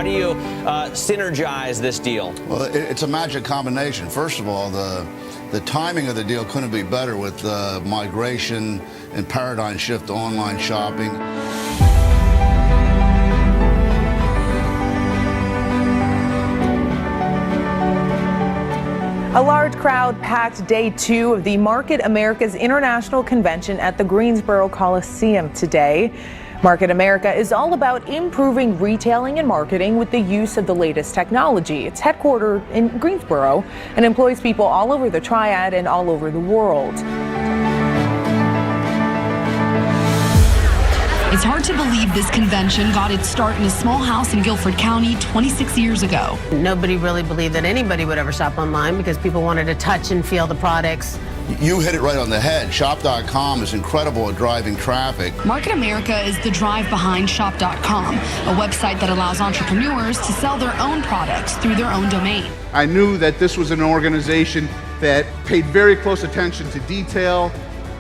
do you synergize this deal? Well, it's a magic combination. First of all, the timing of the deal couldn't be better with the migration and paradigm shift to online shopping. A large crowd packed day 2 of the Market America's International Convention at the Greensboro Coliseum today. Market America is all about improving retailing and marketing with the use of the latest technology. It's headquartered in Greensboro and employs people all over the Triad and all over the world. It's hard to believe this convention got its start in a small house in Guilford County 26 years ago. Nobody really believed that anybody would ever shop online because people wanted to touch and feel the products. You hit it right on the head. Shop.com is incredible at driving traffic. Market America is the drive behind Shop.com, a website that allows entrepreneurs to sell their own products through their own domain. I knew that this was an organization that paid very close attention to detail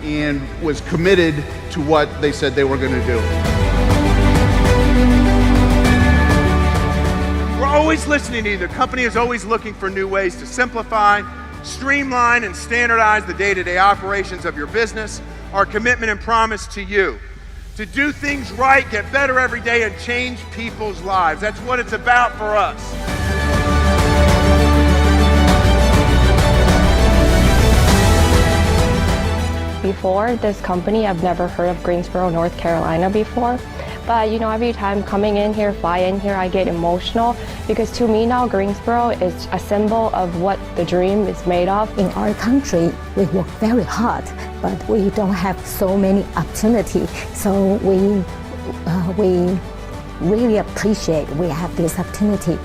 and was committed to what they said they were going to do. We're always listening to you. The company is always looking for new ways to simplify, streamline, and standardize the day-to-day operations of your business. Our commitment and promise to you to do things right, get better every day, and change people's lives. That's what it's about for us. Before this company, I've never heard of Greensboro, North Carolina before. But you know, every time coming in here, fly in here, I get emotional because to me now, Greensboro is a symbol of what the dream is made of. In our country, we work very hard, but we don't have so many opportunities. So we really appreciate we have this opportunity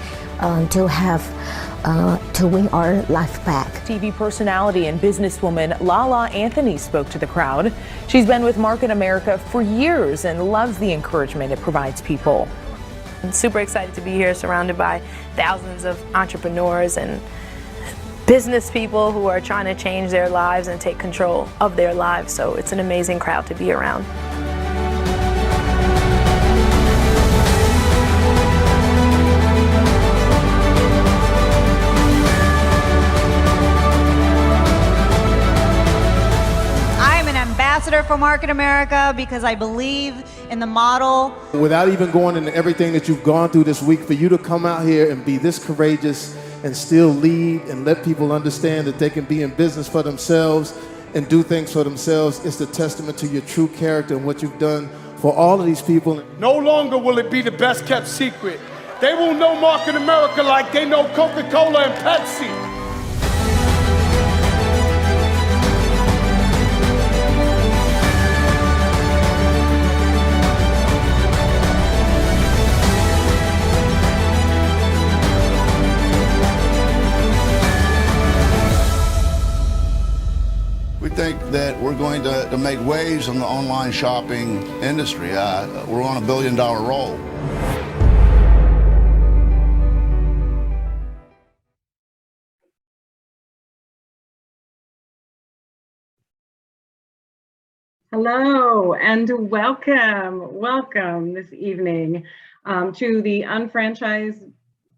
to win our life back. TV personality and businesswoman Lala Anthony spoke to the crowd. She's been with Market America for years and loves the encouragement it provides people. I'm super excited to be here, surrounded by thousands of entrepreneurs and business people who are trying to change their lives and take control of their lives. So it's an amazing crowd to be around. Ambassador for Market America because I believe in the model. Without even going into everything that you've gone through this week, for you to come out here and be this courageous and still lead and let people understand that they can be in business for themselves and do things for themselves, it's a testament to your true character and what you've done for all of these people. No longer will it be the best kept secret. They will know Market America like they know Coca-Cola and Pepsi. We think that we're going to make waves in the online shopping industry. We're on $1 billion roll. Hello and welcome this evening to the Unfranchised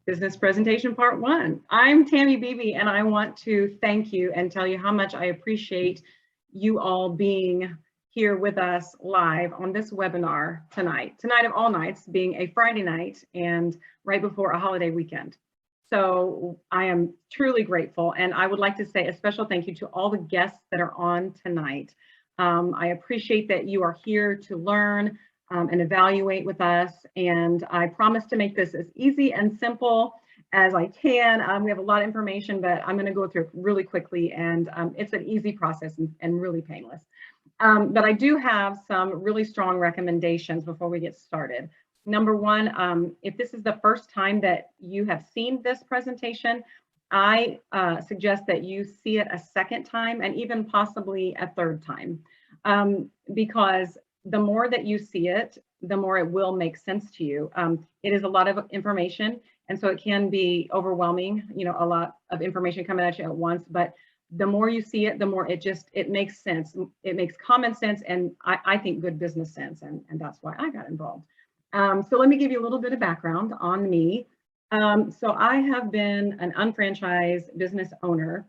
Business Presentation Part 1. I'm Tammy Beebe and I want to thank you and tell you how much I appreciate you all being here with us live on this webinar tonight. Tonight of all nights being a Friday night and right before a holiday weekend. So I am truly grateful and I would like to say a special thank you to all the guests that are on tonight. I appreciate that you are here to learn and evaluate with us. And I promise to make this as easy and simple as I can. We have a lot of information, but I'm going to go through it really quickly. And it's an easy process and really painless. But I do have some really strong recommendations before we get started. Number one, if this is the first time that you have seen this presentation, I suggest that you see it a second time and even possibly a third time, because the more that you see it, the more it will make sense to you. It is a lot of information, and so it can be overwhelming, you know, a lot of information coming at you at once, but the more you see it, the more it makes sense. It makes common sense, and I think good business sense, and that's why I got involved. So let me give you a little bit of background on me. So I have been an unfranchised business owner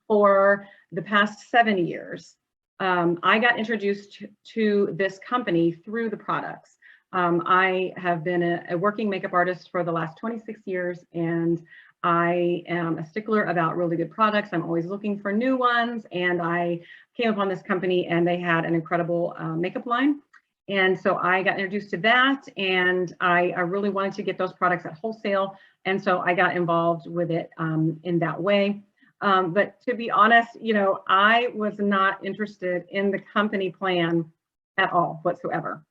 for the past 7 years. I got introduced to this company through the products. I have been a working makeup artist for the last 26 years, and I am a stickler about really good products. I'm always looking for new ones, and I came upon this company and they had an incredible makeup line. And so I got introduced to that, and I really wanted to get those products at wholesale. And so I got involved with it in that way. But to be honest, I was not interested in the company plan at all whatsoever,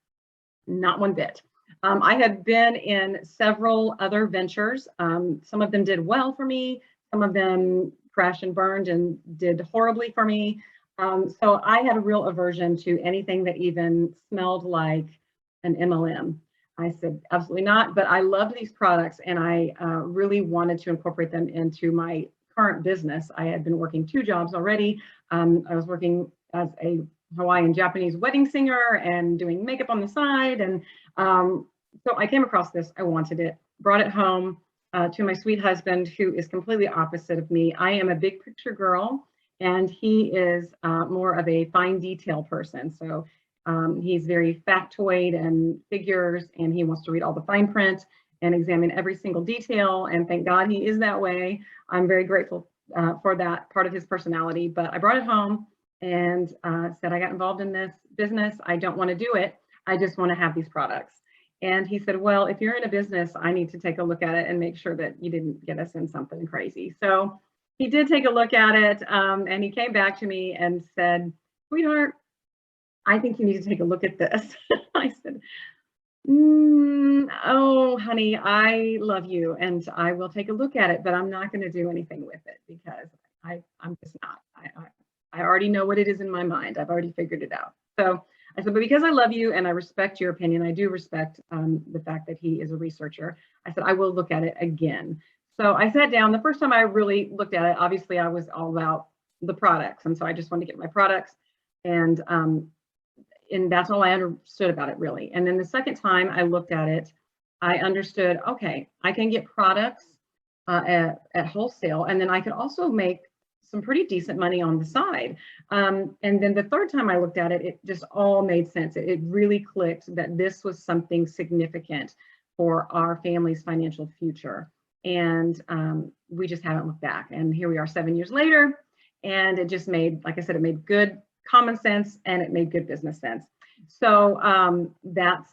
not one bit. I had been in several other ventures. Some of them did well for me. Some of them crashed and burned and did horribly for me. So I had a real aversion to anything that even smelled like an MLM. I said, absolutely not. But I loved these products, and I really wanted to incorporate them into my current business. I had been working 2 jobs already. I was working as a Hawaiian Japanese wedding singer and doing makeup on the side. And so I came across this. I wanted it, brought it home to my sweet husband, who is completely opposite of me. I am a big picture girl, and he is more of a fine detail person. So he's very factoid and figures, and he wants to read all the fine print and examine every single detail. And thank God he is that way. I'm very grateful for that part of his personality. But I brought it home and said, I got involved in this business. I don't want to do it. I just want to have these products. And he said, well, if you're in a business, I need to take a look at it and make sure that you didn't get us in something crazy. So he did take a look at it, and he came back to me and said, sweetheart, I think you need to take a look at this. I said, oh, honey, I love you, and I will take a look at it, but I'm not going to do anything with it because I'm just not. I already know what it is in my mind. I've already figured it out. So I said, but because I love you and I respect your opinion, I do respect the fact that he is a researcher. I said, I will look at it again. So I sat down. The first time I really looked at it, obviously I was all about the products. And so I just wanted to get my products. And that's all I understood about it, really. And then the second time I looked at it, I understood, okay, I can get products at wholesale, and then I could also make some pretty decent money on the side. And then the third time I looked at it, it just all made sense. It really clicked that this was something significant for our family's financial future. And we just haven't looked back. And here we are 7 years later, and it just made, like I said, it made good common sense, and it made good business sense. So that's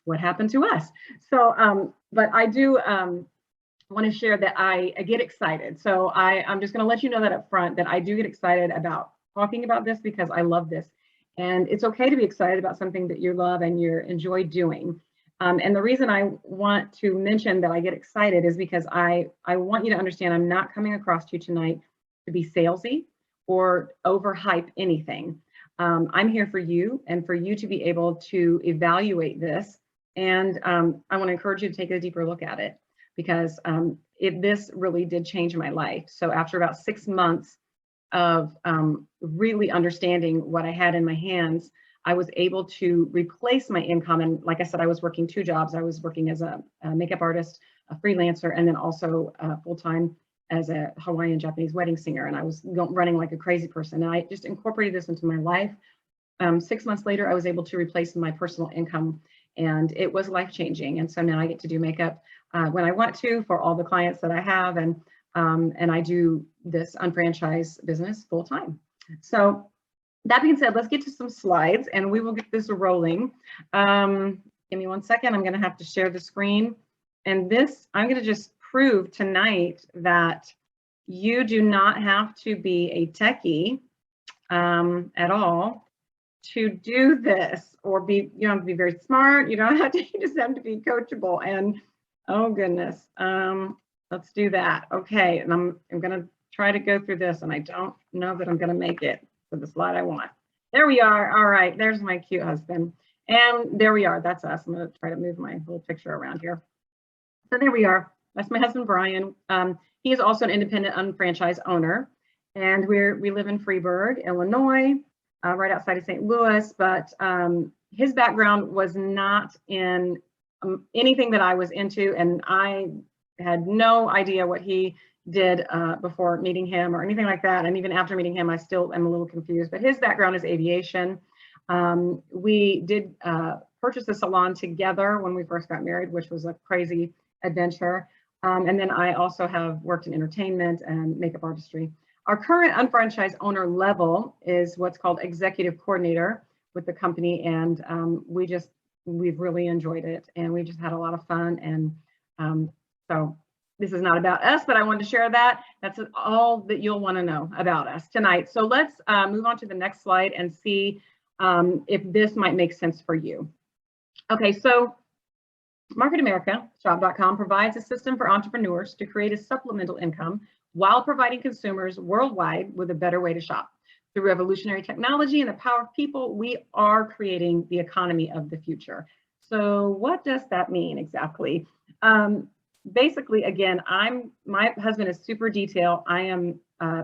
what happened to us. So, but I do want to share that I get excited. So I'm just going to let you know that up front, that I do get excited about talking about this because I love this. And it's okay to be excited about something that you love and you enjoy doing. And the reason I want to mention that I get excited is because I want you to understand I'm not coming across to you tonight to be salesy or overhype anything. I'm here for you and for you to be able to evaluate this. And I want to encourage you to take a deeper look at it, because this really did change my life. So after about 6 months of really understanding what I had in my hands, I was able to replace my income. And like I said, I was working 2 jobs. I was working as a makeup artist, a freelancer, and then also full-time as a Hawaiian Japanese wedding singer. And I was running like a crazy person. And I just incorporated this into my life. 6 months later, I was able to replace my personal income, and it was life-changing. And so now I get to do makeup when I want to for all the clients that I have. And I do this unfranchised business full-time. So that being said, let's get to some slides and we will get this rolling. Give me 1 second. I'm going to have to share the screen. And this, I'm going to just prove tonight that you do not have to be a techie at all to do this, or you don't have to be very smart. You don't have to, you just have to be coachable. And oh goodness, let's do that. Okay, and I'm going to try to go through this, and I don't know that I'm going to make it to the slide I want. There we are. All right, there's my cute husband. And there we are. That's us. I'm going to try to move my little picture around here. So there we are. That's my husband, Brian. He is also an independent unfranchised owner. And we live in Freeburg, Illinois, right outside of St. Louis. But his background was not in anything that I was into, and I had no idea what he did before meeting him or anything like that. And even after meeting him, I still am a little confused. But his background is aviation. We did purchase a salon together when we first got married, which was a crazy adventure. And then I also have worked in entertainment and makeup artistry. Our current unfranchised owner level is what's called executive coordinator with the company. And we've really enjoyed it, and we've just had a lot of fun. And so this is not about us, but I wanted to share that. That's all that you'll want to know about us tonight. So let's move on to the next slide and see if this might make sense for you. Okay, so Market America, Shop.com provides a system for entrepreneurs to create a supplemental income while providing consumers worldwide with a better way to shop. Through revolutionary technology and the power of people, we are creating the economy of the future. So what does that mean exactly? Basically, again, my husband is super detail. I am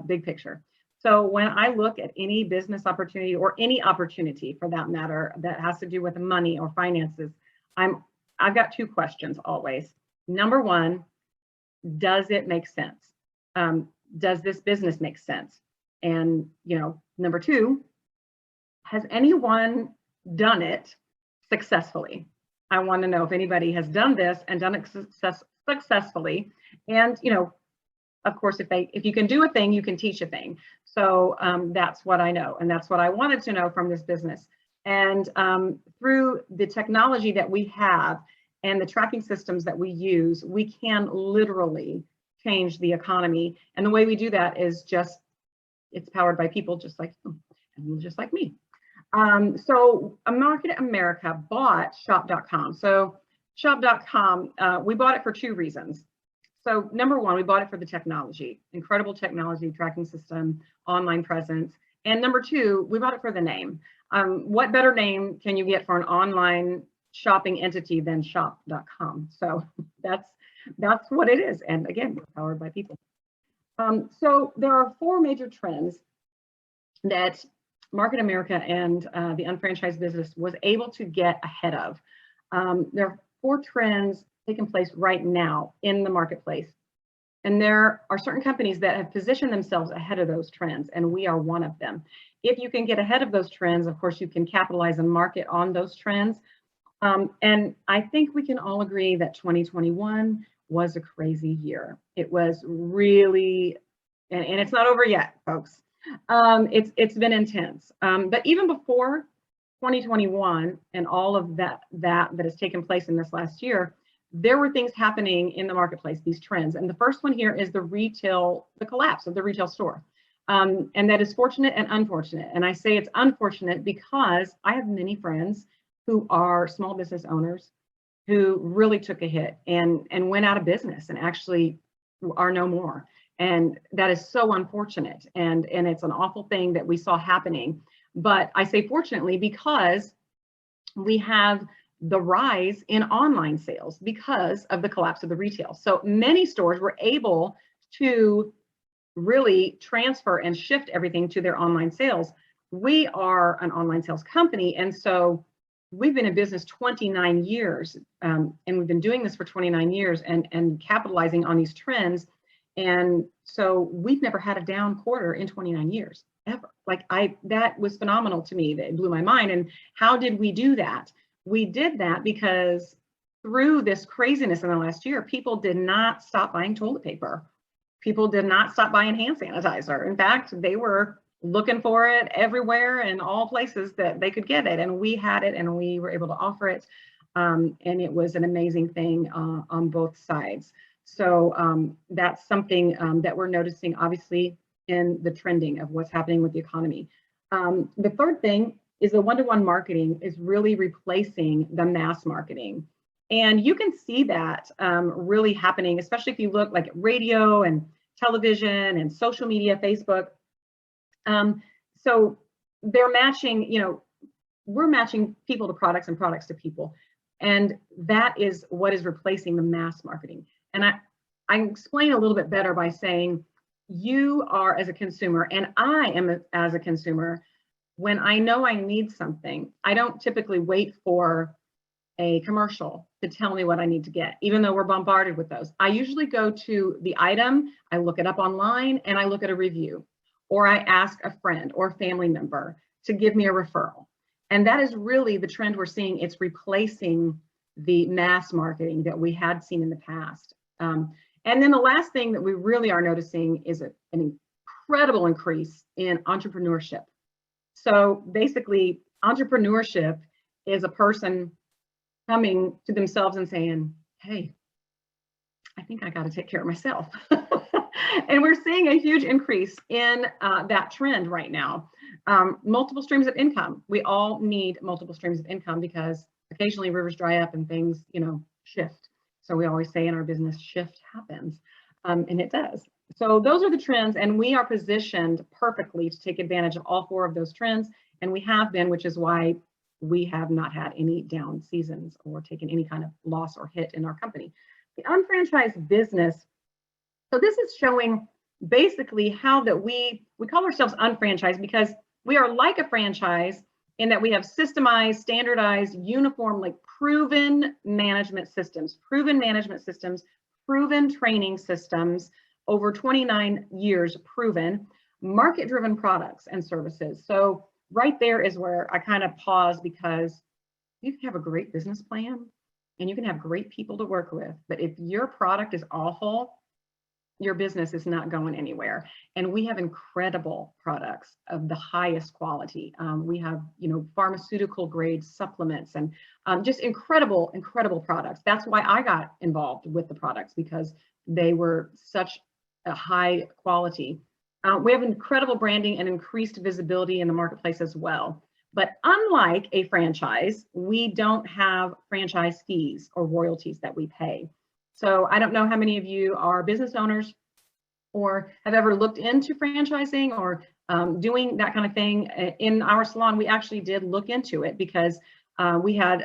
big picture. So when I look at any business opportunity or any opportunity for that matter that has to do with money or finances, I've got two questions always. Number one, does it make sense? Does this business make sense? And number two, has anyone done it successfully? I want to know if anybody has done this and done it successfully. And of course, if you can do a thing, you can teach a thing. So that's what I know, and that's what I wanted to know from this business. And through the technology that we have and the tracking systems that we use, we can literally change the economy. And the way we do that is it's powered by people just like you and just like me. So Market America bought Shop.com. So Shop.com, we bought it for two reasons. So number one, we bought it for the technology, incredible technology, tracking system, online presence. And number two, we bought it for the name. What better name can you get for an online shopping entity than Shop.com? So that's what it is. And again, we're powered by people. So there are four major trends that Market America and the unfranchised business was able to get ahead of. There are four trends taking place right now in the marketplace. And there are certain companies that have positioned themselves ahead of those trends, and we are one of them. If you can get ahead of those trends, of course, you can capitalize and market on those trends. And I think we can all agree that 2021 was a crazy year. It was really, and it's not over yet, folks. It's been intense. But even before 2021 and all of that has taken place in this last year, there were things happening in the marketplace, these trends. And the first one here is the collapse of the retail store. And that is fortunate and unfortunate. And I say it's unfortunate because I have many friends who are small business owners who really took a hit and went out of business and actually are no more. And that is so unfortunate. And it's an awful thing that we saw happening. But I say fortunately because we have the rise in online sales because of the collapse of the retail. So many stores were able to really transfer and shift everything to their online sales. We are an online sales company, and so we've been in business 29 years, and we've been doing this for 29 years and capitalizing on these trends. And so we've never had a down quarter in 29 years, ever. That was phenomenal to me. That blew my mind. And how did we do that? We did that because through this craziness in the last year, people did not stop buying toilet paper. People did not stop buying hand sanitizer. In fact, they were looking for it everywhere in all places that they could get it. And we had it and we were able to offer it. And it was an amazing thing on both sides. So that's something that we're noticing, obviously, in the trending of what's happening with the economy. The third thing is the one-to-one marketing is really replacing the mass marketing. And you can see that really happening, especially if you look like at radio and television and social media, Facebook. So they're matching, we're matching people to products and products to people. And that is what is replacing the mass marketing. And I explain a little bit better by saying you are as a consumer and I am as a consumer when I know I need something, I don't typically wait for a commercial to tell me what I need to get, even though we're bombarded with those. I usually go to the item, I look it up online, and I look at a review, or I ask a friend or family member to give me a referral. And that is really the trend we're seeing. It's replacing the mass marketing that we had seen in the past. And then the last thing that we really are noticing is an incredible increase in entrepreneurship. So basically, entrepreneurship is a person coming to themselves and saying, hey, I think I got to take care of myself. And we're seeing a huge increase in that trend right now. Multiple streams of income. We all need multiple streams of income because occasionally rivers dry up and things, shift. So we always say in our business, shift happens, and it does. So those are the trends, and we are positioned perfectly to take advantage of all four of those trends, and we have been, which is why we have not had any down seasons or taken any kind of loss or hit in our company. The unfranchised business, so this is showing basically how that we call ourselves unfranchised because we are like a franchise in that we have systemized, standardized, uniform, like proven management systems, proven training systems, over 29 years proven, market-driven products and services. So right there is where I kind of pause, because you can have a great business plan and you can have great people to work with, but if your product is awful, your business is not going anywhere. And we have incredible products of the highest quality. We have, pharmaceutical grade supplements and just incredible products. That's why I got involved with the products, because they were such a high quality. We have incredible branding and increased visibility in the marketplace as well. But unlike a franchise, we don't have franchise fees or royalties that we pay. So I don't know how many of you are business owners or have ever looked into franchising or doing that kind of thing. In our salon, we actually did look into it because we had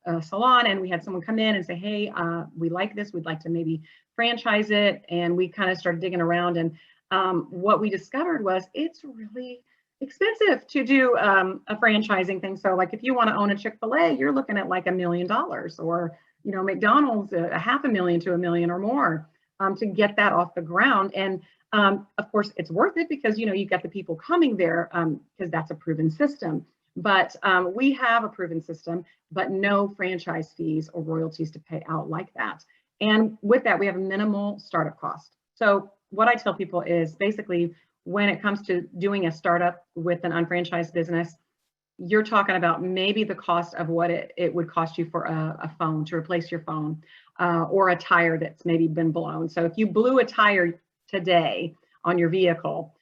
a salon and we had someone come in and say, hey, we like this, we'd like to maybe franchise it. And we kind of started digging around, and what we discovered was it's really expensive to do a franchising thing. So like if you want to own a Chick-fil-A, you're looking at like $1 million, or McDonald's, $500,000 to $1 million or more to get that off the ground. And of course, it's worth it because you've got the people coming there because that's a proven system. But we have a proven system, but no franchise fees or royalties to pay out like that. And with that, we have a minimal startup cost. So what I tell people is basically when it comes to doing a startup with an unfranchised business, you're talking about maybe the cost of what it would cost you for a phone, to replace your phone, or a tire that's maybe been blown. So if you blew a tire today on your vehicle,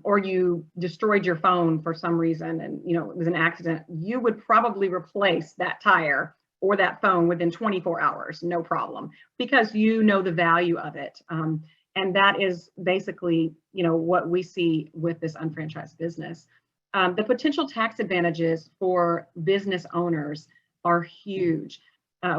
or you destroyed your phone for some reason and it was an accident, you would probably replace that tire or that phone within 24 hours, no problem, because the value of it. And that is basically what we see with this unfranchised business. The potential tax advantages for business owners are huge.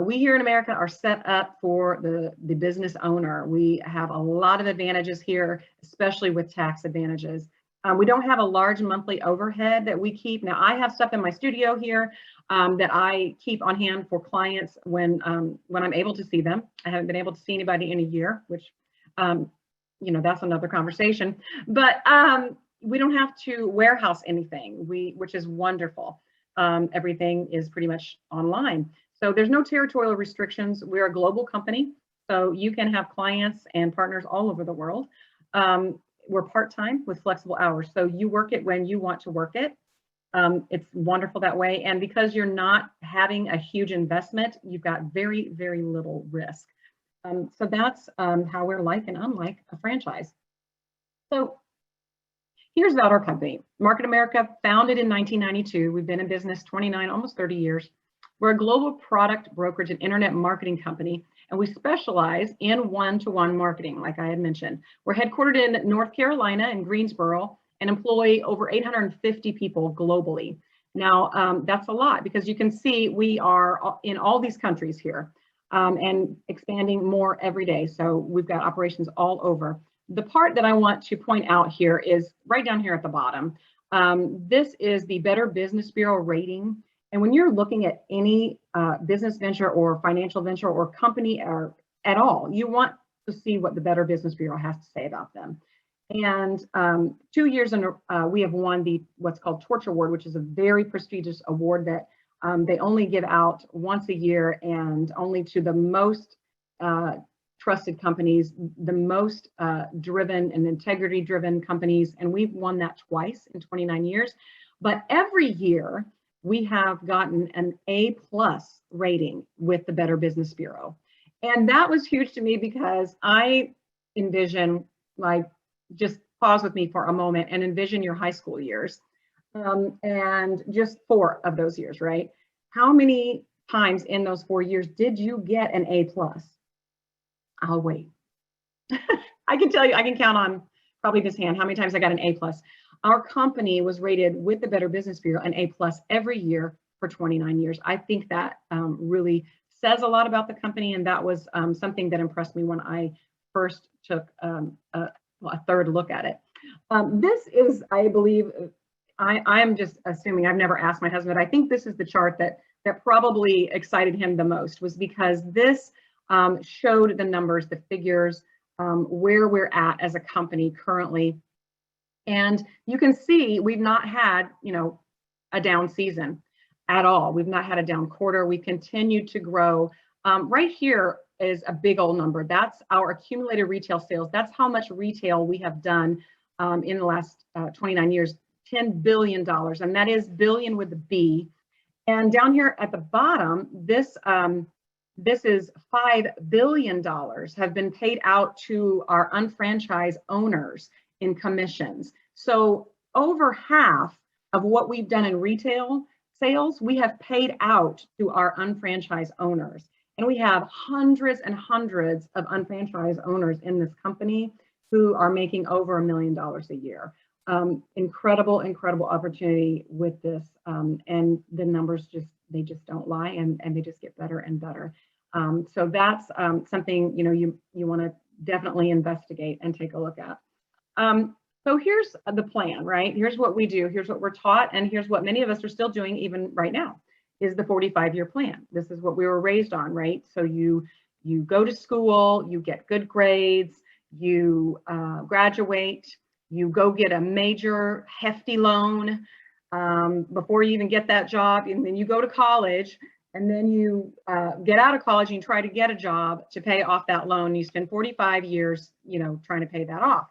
We here in America are set up for the business owner. We have a lot of advantages here, especially with tax advantages. We don't have a large monthly overhead that we keep. Now, I have stuff in my studio here that I keep on hand for clients when I'm able to see them. I haven't been able to see anybody in a year, which, that's another conversation. But we don't have to warehouse anything, which is wonderful. Everything is pretty much online. So there's no territorial restrictions. We're a global company, so you can have clients and partners all over the world. We're part-time with flexible hours, so you work it when you want to work it. It's wonderful that way. And because you're not having a huge investment, you've got very, very little risk. So that's how we're like and unlike a franchise. So here's about our company. Market America, founded in 1992. We've been in business 29, almost 30 years. We're a global product brokerage and internet marketing company, and we specialize in one-to-one marketing, like I had mentioned. We're headquartered in North Carolina in Greensboro and employ over 850 people globally. Now, that's a lot because you can see we are in all these countries here and expanding more every day. So we've got operations all over. The part that I want to point out here is right down here at the bottom. This is the Better Business Bureau rating. And when you're looking at any business venture or financial venture or company or at all, you want to see what the Better Business Bureau has to say about them. And 2 years in, we have won the what's called Torch Award, which is a very prestigious award that they only give out once a year and only to the most trusted companies, the most driven and integrity-driven companies. And we've won that twice in 29 years. But every year, we have gotten an A+ rating with the Better Business Bureau. And that was huge to me because I envision, like, just pause with me for a moment and envision your high school years. And just 4 of those years, right? How many times in those 4 years did you get an A+? I'll wait. I can tell you, I can count on probably this hand how many times I got an A+. Our company was rated with the Better Business Bureau an A+ every year for 29 years. I think that really says a lot about the company, and that was something that impressed me when I first took a third look at it. This is, I believe, I am just assuming, I've never asked my husband, I think this is the chart that probably excited him the most, was because this showed the numbers, the figures, where we're at as a company currently. And you can see we've not had, a down season at all. We've not had a down quarter. We continue to grow. Right here is a big old number. That's our accumulated retail sales. That's how much retail we have done in the last 29 years, $10 billion. And that is billion with a B. And down here at the bottom, this is $5 billion have been paid out to our unfranchised owners in commissions. So over half of what we've done in retail sales, we have paid out to our unfranchised owners. And we have hundreds and hundreds of unfranchised owners in this company who are making over $1 million a year. Incredible, incredible opportunity with this. And the numbers they just don't lie, and they just get better and better. So that's something, you want to definitely investigate and take a look at. So here's the plan, right? Here's what we do. Here's what we're taught. And here's what many of us are still doing even right now, is the 45-year plan. This is what we were raised on, right? So you go to school, you get good grades, you graduate, you go get a major hefty loan before you even get that job. And then you go to college, and then you get out of college and you try to get a job to pay off that loan. You spend 45 years, trying to pay that off.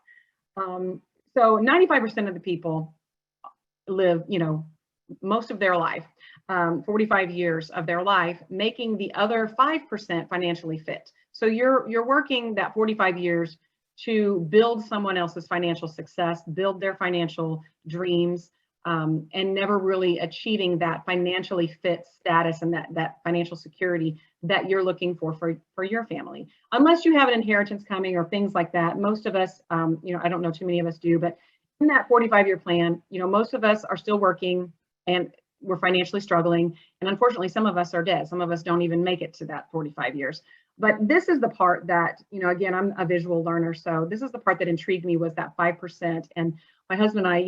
So 95% of the people live, most of their life, 45 years of their life, making the other 5% financially fit. So you're working that 45 years to build someone else's financial success, build their financial dreams, and never really achieving that financially fit status and that financial security that you're looking for your family. Unless you have an inheritance coming or things like that. Most of us, I don't know too many of us do, but in that 45-year plan, most of us are still working and we're financially struggling. And unfortunately, some of us are dead. Some of us don't even make it to that 45 years. But this is the part that, again, I'm a visual learner. So this is the part that intrigued me, was that 5%. And my husband and I,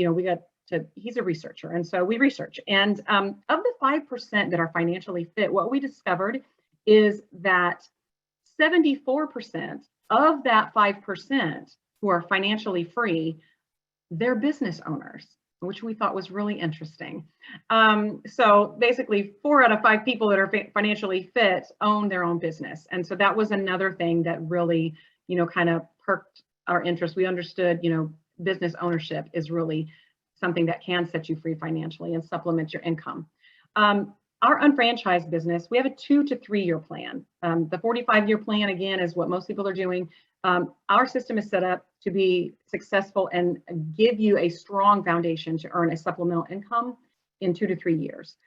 he's a researcher. And so we research. And of the 5% that are financially fit, what we discovered is that 74% of that 5% who are financially free, they're business owners, which we thought was really interesting. So basically 4 out of 5 people that are financially fit own their own business. And so that was another thing that really, kind of perked our interest. We understood, business ownership is really something that can set you free financially and supplement your income. Our unfranchised business, we have a 2 to 3 year plan. The 45-year plan, again, is what most people are doing. Our system is set up to be successful and give you a strong foundation to earn a supplemental income in 2 to 3 years.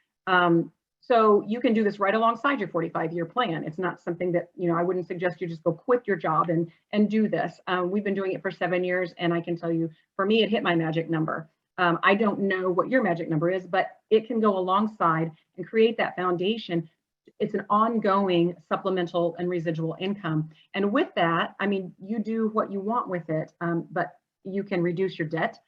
So you can do this right alongside your 45-year plan. It's not something that, I wouldn't suggest you just go quit your job and do this. We've been doing it for 7 years, and I can tell you, for me, it hit my magic number. I don't know what your magic number is, but it can go alongside and create that foundation. It's an ongoing supplemental and residual income. And with that, you do what you want with it, but you can reduce your debt.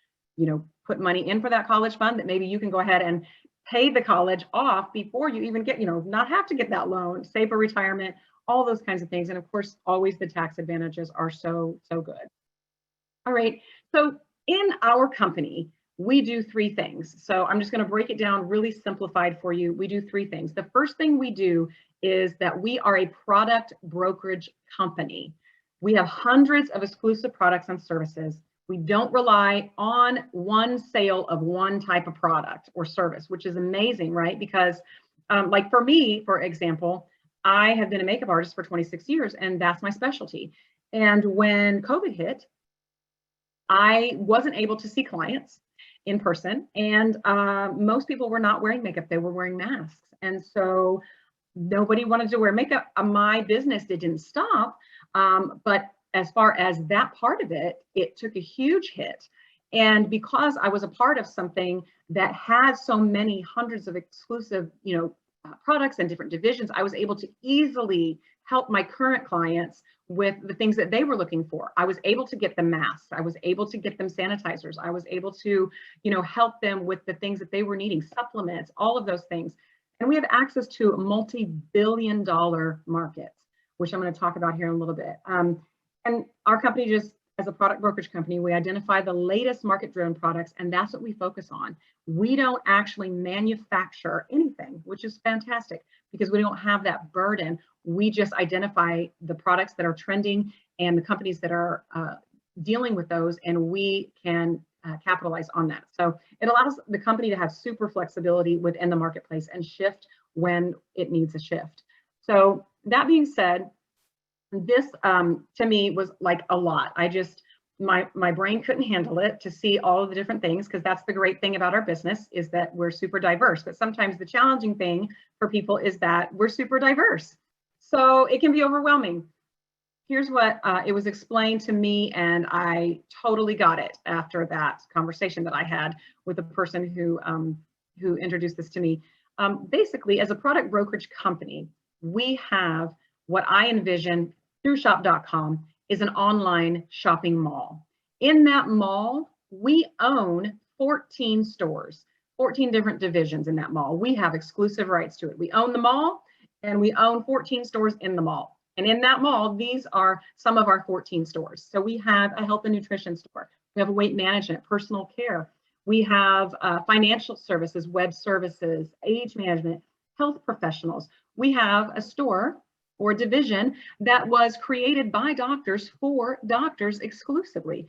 put money in for that college fund that maybe you can go ahead and pay the college off before you even get, not have to get that loan, save for retirement, all those kinds of things. And of course, always the tax advantages are so good. All right, so in our company, we do three things. So I'm just going to break it down really simplified for you. We do three things. The first thing we do is that we are a product brokerage company. We have hundreds of exclusive products and services. We don't rely on one sale of one type of product or service, which is amazing, right? Because like for me, for example, I have been a makeup artist for 26 years, and that's my specialty. And when COVID hit, I wasn't able to see clients in person, and most people were not wearing makeup. They were wearing masks. And so nobody wanted to wear makeup. My business didn't stop, but as far as that part of it, it took a huge hit. And because I was a part of something that had so many hundreds of exclusive, products and different divisions, I was able to easily help my current clients with the things that they were looking for. I was able to get them masks. I was able to get them sanitizers. I was able to, help them with the things that they were needing, supplements, all of those things. And we have access to multi-billion-dollar markets, which I'm going to talk about here in a little bit. And our company, just as a product brokerage company, we identify the latest market-driven products, and that's what we focus on. We don't actually manufacture anything, which is fantastic because we don't have that burden. We just identify the products that are trending and the companies that are dealing with those, and we can capitalize on that. So it allows the company to have super flexibility within the marketplace and shift when it needs a shift. So that being said, this to me was like a lot. My brain couldn't handle it to see all of the different things, because that's the great thing about our business is that we're super diverse. But sometimes the challenging thing for people is that we're super diverse. So it can be overwhelming. Here's what it was explained to me, and I totally got it after that conversation that I had with the person who introduced this to me. Basically, as a product brokerage company, we have what I envision through Shop.com is an online shopping mall. In that mall, we own 14 stores, 14 different divisions in that mall. We have exclusive rights to it. We own the mall, and we own 14 stores in the mall. And in that mall, these are some of our 14 stores. So we have a health and nutrition store. We have a weight management, personal care. We have financial services, web services, age management, health professionals. We have a store or division that was created by doctors for doctors exclusively.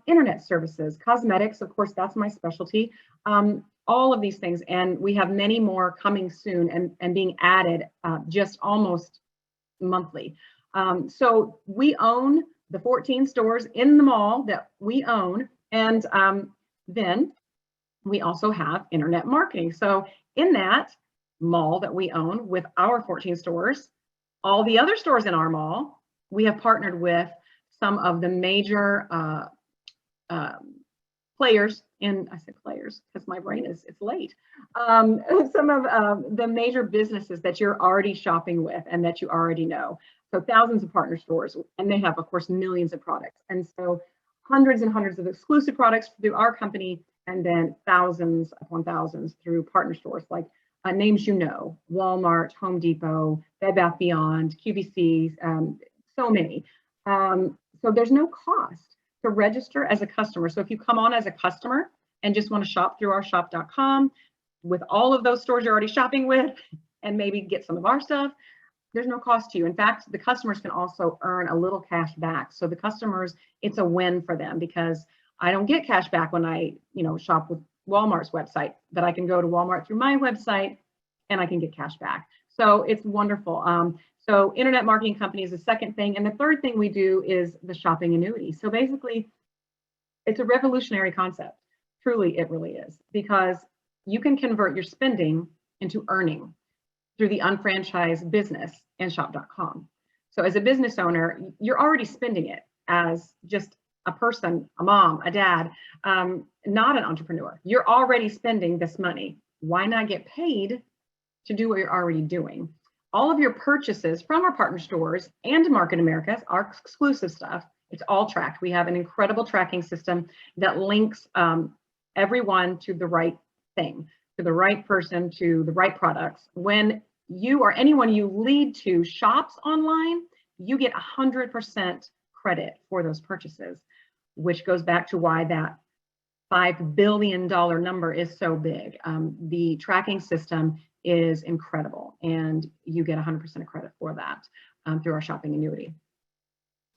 Internet services, cosmetics, of course, that's my specialty. All of these things. And we have many more coming soon and being added just almost monthly. So we own the 14 stores in the mall that we own. And then we also have internet marketing. So in that mall that we own with our 14 stores, all the other stores in our mall, we have partnered with some of the major players in, I said players because my brain it's late. Some of the major businesses that you're already shopping with and that you already know. So thousands of partner stores, and they have, of course, millions of products. And so hundreds and hundreds of exclusive products through our company, and then thousands upon thousands through partner stores like names Walmart, Home Depot, Bed Bath Beyond, QVC, so many. So there's no cost to register as a customer. So if you come on as a customer and just want to shop through our shop.com with all of those stores you're already shopping with and maybe get some of our stuff, there's no cost to you. In fact, the customers can also earn a little cash back. So the customers, it's a win for them because I don't get cash back when I, shop with Walmart's website, but I can go to Walmart through my website and I can get cash back. So it's wonderful. So internet marketing company is the second thing. And the third thing we do is the shopping annuity. So basically, it's a revolutionary concept. Truly, it really is, because you can convert your spending into earning through the unfranchised business and shop.com. So as a business owner, you're already spending it as just a person, a mom, a dad, not an entrepreneur. You're already spending this money. Why not get paid to do what you're already doing? All of your purchases from our partner stores and Market America, our exclusive stuff, It's all tracked. We have an incredible tracking system that links everyone to the right thing, to the right person, to the right products. When you or anyone you lead to shops online, you get 100% credit for those purchases, which goes back to why that $5 billion number is so big. The tracking system is incredible, and you get 100% of credit for that through our shopping annuity.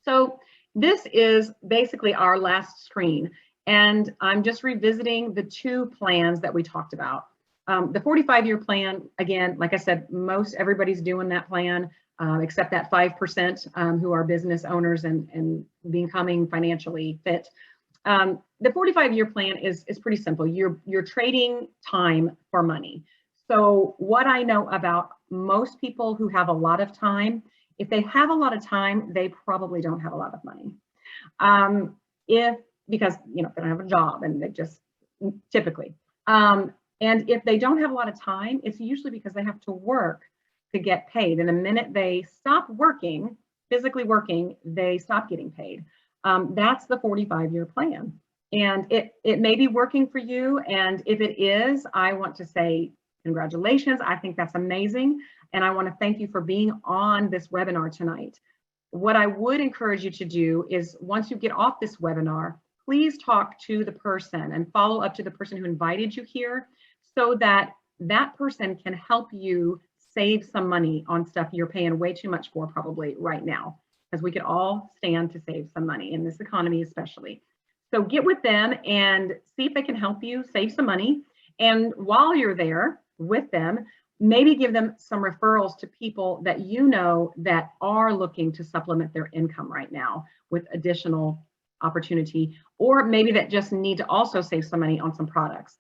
So this is basically our last screen, and I'm just revisiting the two plans that we talked about. The 45-year plan, again, like I said, most everybody's doing that plan, except that 5% who are business owners and becoming financially fit. The 45-year plan is pretty simple. You're trading time for money. So what I know about most people who have a lot of time, if they have a lot of time, they probably don't have a lot of money. Because they don't have a job, and they just typically. And if they don't have a lot of time, it's usually because they have to work to get paid. And the minute they stop working, physically working, they stop getting paid. That's the 45-year plan. And it may be working for you. And if it is, I want to say congratulations. I think that's amazing. And I want to thank you for being on this webinar tonight. What I would encourage you to do is, once you get off this webinar, please talk to the person and follow up to the person who invited you here, so that that person can help you save some money on stuff you're paying way too much for probably right now, because we could all stand to save some money in this economy especially. So get with them and see if they can help you save some money. And while you're there with them, maybe give them some referrals to people that you know that are looking to supplement their income right now with additional opportunity, or maybe that just need to also save some money on some products.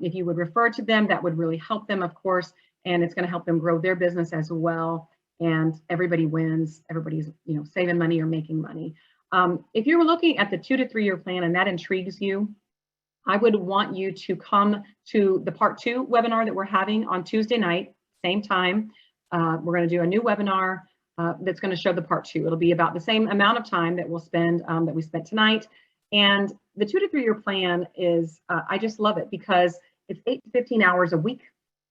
If you would refer to them, that would really help them, of course, and it's going to help them grow their business as well. And everybody wins. Everybody's saving money or making money. If you're looking at the 2 to 3 year plan and that intrigues you, I would want you to come to the part 2 webinar that we're having on Tuesday night, same time. We're going to do a new webinar that's going to show the part 2. It'll be about the same amount of time that we'll spend that we spent tonight. And the 2 to 3 year plan is, I just love it because it's 8 to 15 hours a week.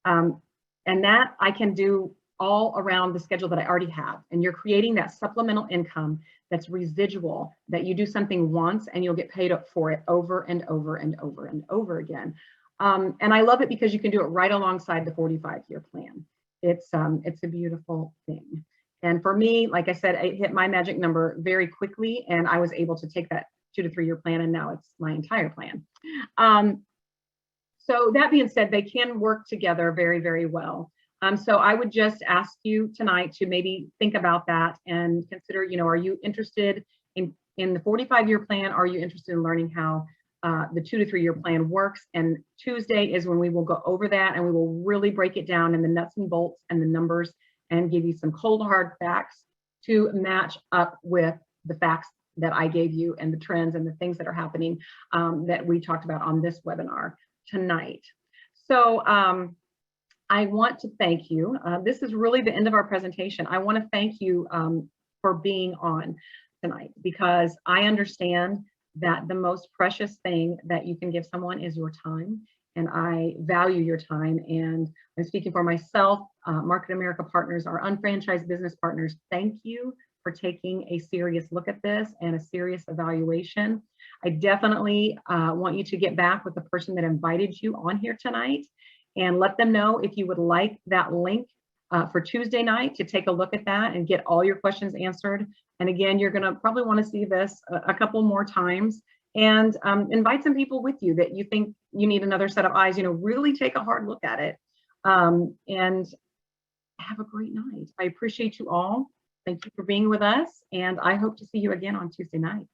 And that I can do all around the schedule that I already have. And you're creating that supplemental income that's residual, that you do something once and you'll get paid up for it over and over and over and over again. And I love it because you can do it right alongside the 45-year plan. It's a beautiful thing. And for me, like I said, I hit my magic number very quickly, and I was able to take that 2 to 3 year plan, and now it's my entire plan. So that being said, they can work together very, very well. So I would just ask you tonight to maybe think about that and consider, are you interested in the 45-year plan? Are you interested in learning how the 2 to 3 year plan works? And Tuesday is when we will go over that, and we will really break it down in the nuts and bolts and the numbers, and give you some cold hard facts to match up with the facts that I gave you and the trends and the things that are happening that we talked about on this webinar tonight. So I want to thank you. This is really the end of our presentation. I want to thank you for being on tonight, because I understand that the most precious thing that you can give someone is your time. And I value your time. And I'm speaking for myself, Market America partners, our unfranchised business partners. Thank you for taking a serious look at this and a serious evaluation. I definitely want you to get back with the person that invited you on here tonight and let them know if you would like that link for Tuesday night to take a look at that and get all your questions answered. And again, you're going to probably want to see this a couple more times, and invite some people with you that you think you need another set of eyes. Really take a hard look at it, and have a great night. I appreciate you all. Thank you for being with us, and I hope to see you again on Tuesday night.